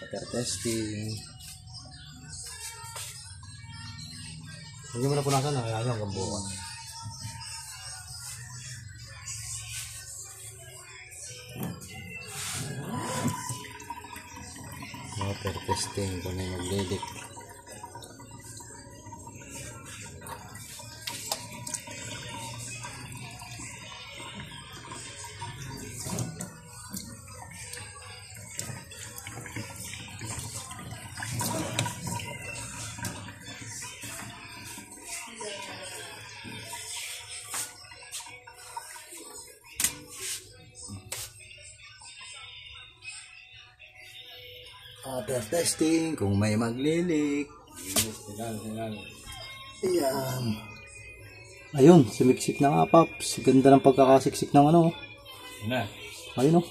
Water testing. Hindi mo na punasan na, kaya hanggang buwan. Water testing kung may maglilik. Water testing kung may maglilik. Ayan. Ayun, sumiksik na nga, Paps. Ganda ng pagkakasiksik ng ano. Ayun, oh.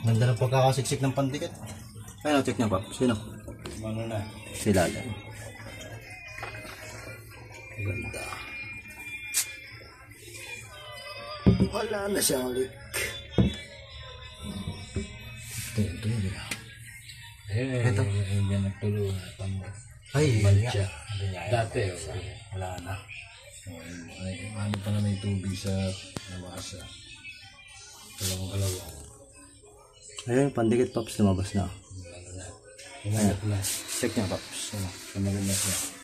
Ganda ng pagkakasiksik ng pandikit. Ayun, check niya, Paps. Sino? Ano na? Sila lang. Ganda. Wala na siyang leak. Ito. Ito. Hindi nagtuloy. Ay, Bantya. Dati, wala na. Ano pa na may tubig sa nabasa. Kalawang-kalawa. ayun, pandikit, Paps. Lumabas na. Kumalat na. Check niya, Paps. Ano? Kumalat na siya.